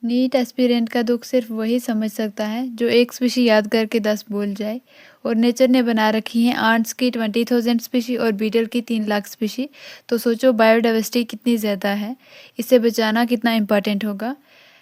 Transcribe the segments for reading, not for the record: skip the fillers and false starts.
NEET aspirant का दुख सिर्फ वही समझ सकता है जो एक स्पीशी याद करके 10 भूल जाए। और नेचर ने बना रखी हैं आंट्स की 20,000 स्पीशी और बीटल की 3 लाख स्पीशी। तो सोचो बायोडाइवर्सिटी कितनी ज़्यादा है, इसे बचाना कितना इम्पोर्टेंट होगा।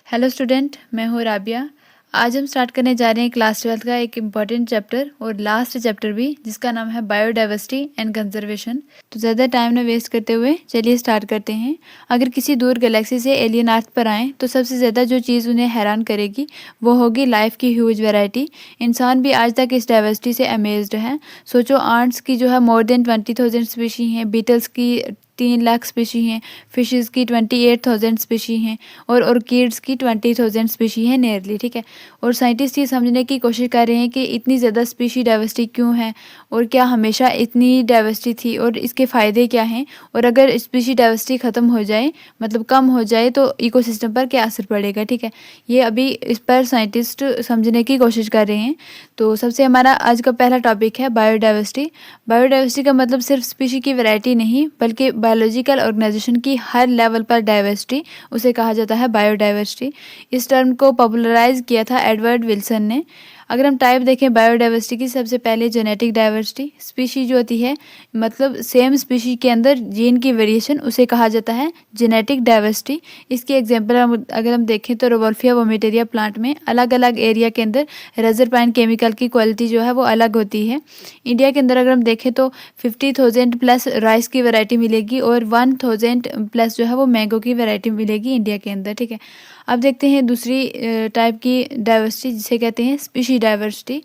हेलो स्टूडेंट, मैं हूँ राबिया। आज हम स्टार्ट करने जा रहे हैं क्लास 12 का एक इम्पॉर्टेंट चैप्टर और लास्ट चैप्टर भी, जिसका नाम है बायोडाइवर्सिटी एंड कंजर्वेशन। तो ज़्यादा टाइम न वेस्ट करते हुए चलिए स्टार्ट करते हैं। अगर किसी दूर गैलेक्सी से एलियन अर्थ पर आएँ तो सबसे ज़्यादा जो चीज़ उन्हें हैरान करेगी वो होगी लाइफ की ह्यूज वैरायटी। इंसान भी आज तक इस डाइवर्सिटी से अमेज्ड है। सोचो, आंट्स की जो है मोर देन 20,000 स्पीशी हैं, बीटल्स की 3 लाख स्पीशी हैं, फिशेस की 28,000 स्पीशी हैं और ऑर्किड्स की 20,000 स्पीशी हैं नियरली। ठीक है। और साइंटिस्ट ये समझने की कोशिश कर रहे हैं कि इतनी ज़्यादा स्पीशी डाइवर्सिटी क्यों है और क्या हमेशा इतनी डाइवर्सिटी थी और इसके फ़ायदे क्या हैं, और अगर स्पीशी डाइवर्सिटी ख़त्म हो जाए, मतलब कम हो जाए, तो इकोसिस्टम पर क्या असर पड़ेगा। ठीक है, ये अभी इस पर साइंटिस्ट समझने की कोशिश कर रहे हैं। तो सबसे हमारा आज का पहला टॉपिक है बायोडाइवर्सिटी। बायोडाइवर्सिटी का मतलब सिर्फ स्पीशी की वैरायटी नहीं, बल्कि बायोलॉजिकल ऑर्गेनाइजेशन की हर लेवल पर डाइवर्सिटी, उसे कहा जाता है बायोडाइवर्सिटी। इस टर्म को पॉपुलराइज किया था एडवर्ड विल्सन ने। अगर हम टाइप देखें बायोडाइवर्सिटी की, सबसे पहले जेनेटिक डाइवर्सिटी। स्पीशी जो होती है, मतलब सेम स्पीशी के अंदर जीन की वेरिएशन, उसे कहा जाता है जेनेटिक डाइवर्सिटी। इसकी एग्जांपल अगर हम देखें तो रोवोल्फिया वोमेटेरिया प्लांट में अलग अलग एरिया के अंदर रेजरपाइन केमिकल की क्वालिटी जो है वो अलग होती है। इंडिया के अंदर अगर हम देखें तो 50,000 प्लस राइस की वैरायटी मिलेगी और 1,000 प्लस जो है वो मैंगो की वैरायटी मिलेगी इंडिया के अंदर। ठीक है। अब देखते हैं दूसरी टाइप की डाइवर्सिटी, जिसे कहते हैं स्पीशी डाइवर्सिटी।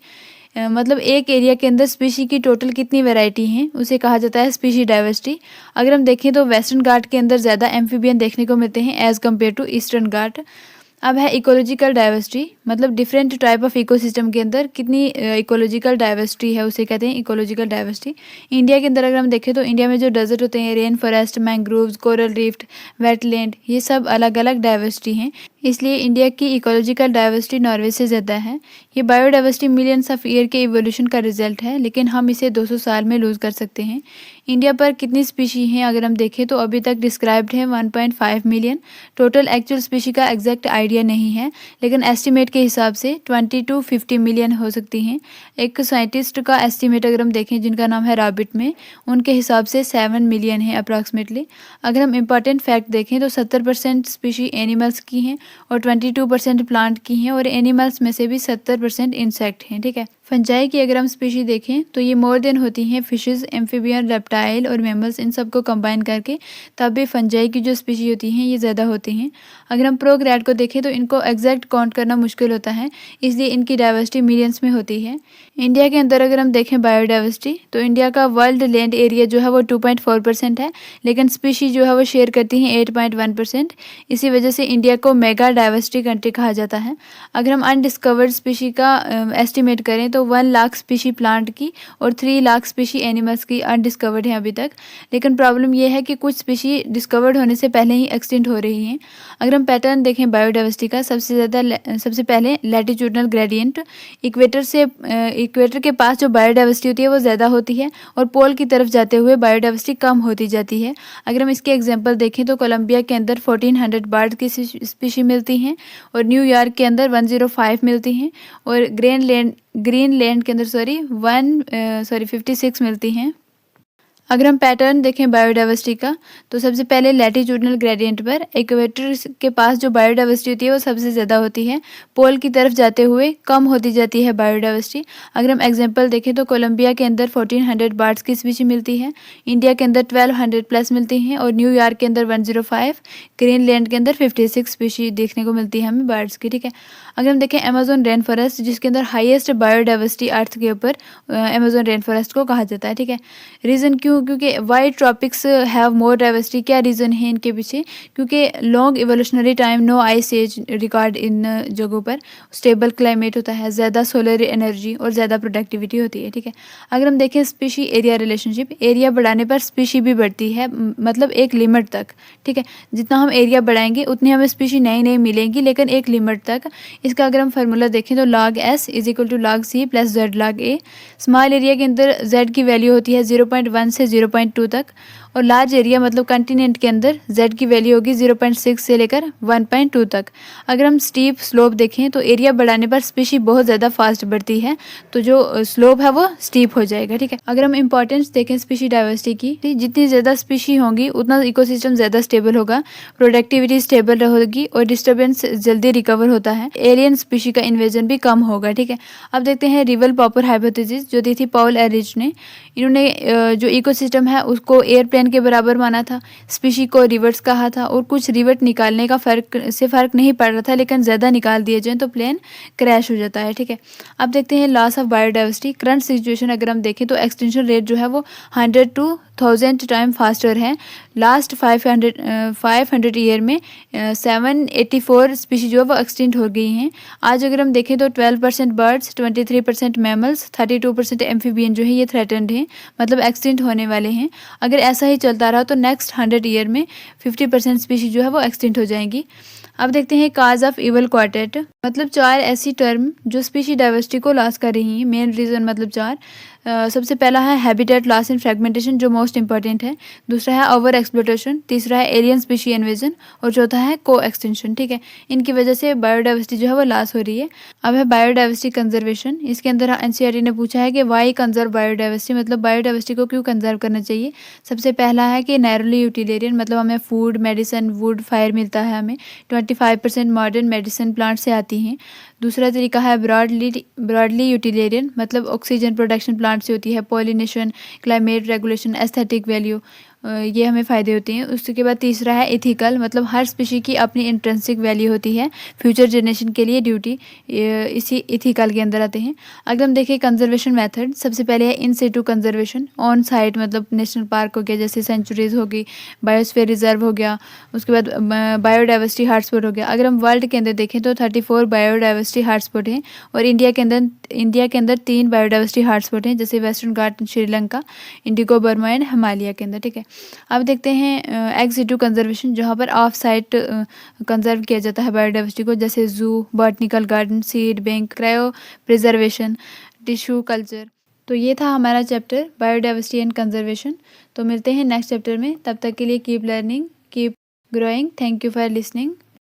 मतलब एक एरिया के अंदर स्पीशी की टोटल कितनी वैरायटी हैं, उसे कहा जाता है स्पीशी डाइवर्सिटी। अगर हम देखें तो वेस्टर्न घाट के अंदर ज़्यादा एम्फीबियन देखने को मिलते हैं एज़ कम्पेयर टू ईस्टर्न घाट। अब है इकोलॉजिकल डाइवर्सिटी, मतलब डिफरेंट टाइप ऑफ इकोसिस्टम के अंदर कितनी इकोलॉजिकल डाइवर्सिटी है, उसे कहते हैं इकोलॉजिकल डाइवर्सिटी। इंडिया के अंदर अगर हम देखें तो इंडिया में जो डेजर्ट होते हैं, rain forest, mangroves, coral reef, wetland, ये सब अलग अलग डाइवर्सिटी हैं। इसलिए इंडिया की इकोलॉजिकल डाइवर्सिटी नॉर्वे से ज़्यादा है। ये बायोडाइवर्सिटी मिलियंस ऑफ ईयर के इवोल्यूशन का रिजल्ट है, लेकिन हम इसे 200 साल में लूज़ कर सकते हैं। इंडिया पर कितनी स्पीशी हैं अगर हम देखें तो अभी तक डिस्क्राइब्ड है 1.5 मिलियन। टोटल एक्चुअल स्पीशी का एग्जैक्ट आइडिया नहीं है, लेकिन एस्टिमेट के हिसाब से 20 to 50 मिलियन हो सकती हैं। एक साइंटिस्ट का एस्टिमेट अगर हम देखें, जिनका नाम है रॉबिट में, उनके हिसाब से 7 मिलियन है अप्रॉक्सीमेटली। अगर हम इम्पॉर्टेंट फैक्ट देखें तो 70% स्पीशी एनिमल्स की हैं और 22% प्लांट की हैं, और एनिमल्स में से भी 70% इंसेक्ट हैं। ठीक है। फंजाई की अगर हम स्पीशी देखें तो ये मोर देन होती हैं फिशेस, एम्फीबियन, रेप्टाइल और मैमल्स, इन सबको कंबाइन करके तब भी फंजाई की जो स्पीशी होती हैं ये ज़्यादा होती हैं। अगर हम प्रोग्रैड को देखें तो इनको एग्जैक्ट काउंट करना मुश्किल होता है, इसलिए इनकी डाइवर्सिटी मिलियंस में होती है। इंडिया के अंदर अगर हम देखें बायोडाइवर्सिटी, तो इंडिया का वर्ल्ड लैंड एरिया जो है वो 2.4% है, लेकिन स्पीशी जो है वो शेयर करती हैं 8.1%। इसी वजह से इंडिया को मेगा डाइवर्सिटी कंट्री कहा जाता है। अगर हम अनडिस्कवर्ड स्पीशी का एस्टिमेट करें तो 1 लाख स्पीशी प्लांट की और 3 लाख स्पीशी एनिमल्स की अनडिस्कवर्ड हैं अभी तक। लेकिन प्रॉब्लम यह है कि कुछ स्पीशी डिस्कवर्ड होने से पहले ही एक्सटिंक्ट हो रही हैं। अगर हम पैटर्न देखें बायोडाइवर्सिटी का, सबसे पहले लैटिट्यूडनल ग्रेडियंट, इक्वेटर के पास जो बायोडाइवर्सिटी होती है वो ज़्यादा होती है और पोल की तरफ जाते हुए बायोडाइवर्सिटी कम होती जाती है। अगर हम इसके एग्जांपल देखें तो कोलंबिया के अंदर 1400 बर्ड की स्पीशी मिलती हैं और न्यूयॉर्क के अंदर 105 मिलती हैं, और ग्रीनलैंड के अंदर 56 मिलती हैं। अगर हम पैटर्न देखें बायोडाइवर्सिटी का, तो सबसे पहले लैटिट्यूडनल ग्रेडियंट पर इक्वेटर के पास जो बायोडाइवर्सिटी होती है वो सबसे ज़्यादा होती है, पोल की तरफ जाते हुए कम होती जाती है बायोडाइवर्सिटी। अगर हम एग्जांपल देखें तो कोलंबिया के अंदर 1400 बर्ड्स की स्पीशी मिलती है, इंडिया के अंदर 1200 प्लस मिलती हैं और न्यूयॉर्क के अंदर 105, ग्रीनलैंड के अंदर 56 स्पीशी देखने को मिलती है हमें बर्ड्स की। ठीक है। अगर हम देखें अमेजोन रेन फॉरेस्ट, जिसके अंदर हाईएस्ट बायोडाइवर्सिटी अर्थ के ऊपर, अमेजोन रेन फॉरेस्ट को कहा जाता है। ठीक है। रीज़न क्यों? क्योंकि why tropics have more diversity. क्या रीज़न है इनके पीछे? क्योंकि long evolutionary time, no ice age record इन जगहों पर, स्टेबल क्लाइमेट होता है, ज़्यादा सोलर एनर्जी और ज़्यादा प्रोडक्टिविटी होती है। ठीक है। अगर हम देखें स्पीशी एरिया रिलेशनशिप, एरिया बढ़ाने पर स्पीशी भी बढ़ती है, मतलब एक लिमिट तक। ठीक है। जितना हम एरिया बढ़ाएंगे उतनी हमें स्पीशी नई नई मिलेंगी, लेकिन एक लिमिट तक। इसका अगर हम फार्मूला देखें तो log s is equal to log c plus z log a। Small area के अंदर z की वैल्यू होती है 0.1 से 0.2 तक, और लार्ज एरिया मतलब कंटिनेंट के अंदर z की वैल्यू होगी 0.6 से लेकर 1.2 तक। अगर हम स्टीप स्लोप देखें तो एरिया बढ़ाने पर स्पीशी बहुत ज़्यादा फास्ट बढ़ती है, तो जो स्लोप है वो स्टीप हो जाएगा, ठीक है। अगर हम इंपॉर्टेंस देखें स्पीशी डाइवर्सिटी की, जितनी ज़्यादा स्पीशी होंगी उतना इकोसिस्टम ज़्यादा स्टेबल होगा, प्रोडक्टिविटी स्टेबल रहेगी और डिस्टर्बेंस जल्दी रिकवर होता है, एलियन स्पीशी का इन्वेजन भी कम होगा, ठीक है। अब देखते हैं रिवल पॉपर हाइपोथेसिस जो दी थी पॉल एरिच ने। इन्होंने जो इकोसिस्टम है उसको एयरप्लेन के बराबर माना था, स्पीशी को रिवर्ट्स कहा था और कुछ रिवर्ट निकालने का फ़र्क नहीं पड़ रहा था, लेकिन ज़्यादा निकाल दिए जाए तो प्लेन क्रैश हो जाता है, ठीक है। अब देखते हैं loss of biodiversity. Current situation अगर हम देखें तो एक्सटेंशन रेट जो है वो 100 to 1000 टाइम फास्टर है। लास्ट 500 ईयर में 784 स्पीशीज जो है वो एक्सटिंक्ट हो गई हैं। आज अगर हम देखें तो 12% बर्ड्स, 23% मैमल्स, 32% एम्फीबियन जो है ये थ्रेटेंड हैं, मतलब एक्सटिंक्ट होने वाले हैं। अगर ऐसा ही चलता रहा तो नेक्स्ट 100 ईयर में 50% स्पीशीज जो है वो एक्सटिंक्ट हो जाएंगी। अब देखते हैं काज ऑफ इवल क्वार्टेट, मतलब 4 ऐसी टर्म जो स्पीशी डाइवर्सिटी को लॉस कर रही हैं। मेन रीज़न मतलब 4। सबसे पहला है हैबिटेट लॉस एंड फ्रेगमेंटेशन जो मोस्ट इंपॉर्टेंट है, दूसरा है ओवर एक्सप्लोटेशन, तीसरा है एलियन स्पीशी इन्वेजन और चौथा है को एक्सटेंशन, ठीक है। इनकी वजह से बायोडाइवर्सिटी जो है वो लॉस हो रही है। अब है बायोडाइवर्सिटी कंजर्वेशन। इसके अंदर एनसीईआरटी ने पूछा है कि वाई कंजर्व बायोडाइवर्सिटी, मतलब बायोडाइवर्सिटी को क्यों कंजर्व करना चाहिए। सबसे पहला है कि नैरोली यूटिलियरियन, मतलब हमें फूड, मेडिसिन, वुड, फायर मिलता है, हमें 25% मॉडर्न मेडिसिन प्लांट से आती हैं। दूसरा तरीका है ब्रॉडली यूटिलियरियन, मतलब ऑक्सीजन प्रोडक्शन प्लांट से होती है, pollination, climate regulation, aesthetic value, ये हमें फ़ायदे होते हैं। उसके बाद तीसरा है इथिकल, मतलब हर स्पीशी की अपनी इंट्रिंसिक वैल्यू होती है, फ्यूचर जनरेशन के लिए ड्यूटी इसी इथिकल के अंदर आते हैं। अगर हम देखें कंजर्वेशन मेथड, सबसे पहले है इन सिटू कंजर्वेशन, ऑन साइट, मतलब नेशनल पार्क हो गया, जैसे सेंचुरीज हो गई, बायोस्फीयर रिजर्व हो गया, उसके बाद बायोडाइवर्सिटी हॉटस्पॉट हो गया। अगर हम वर्ल्ड के अंदर देखें तो 34 बायोडाइवर्सिटी हॉटस्पॉट हैं और इंडिया के अंदर 3 बायोडाइवर्सिटी हॉटस्पॉट हैं, जैसे western Ghat Sri Lanka, Indo Burma and Himalaya के अंदर, ठीक है। अब देखते हैं एक्स सिटू कंजर्वेशन, जहाँ पर ऑफ साइट कंजर्व किया जाता है बायोडाइवर्सिटी को, जैसे जू, botanical garden, seed bank, cryo preservation, tissue culture. तो ये था हमारा चैप्टर बायोडाइवर्सिटी एंड कंजर्वेशन। तो मिलते हैं नेक्स्ट चैप्टर में, तब तक के लिए keep learning, keep growing. Thank you for listening.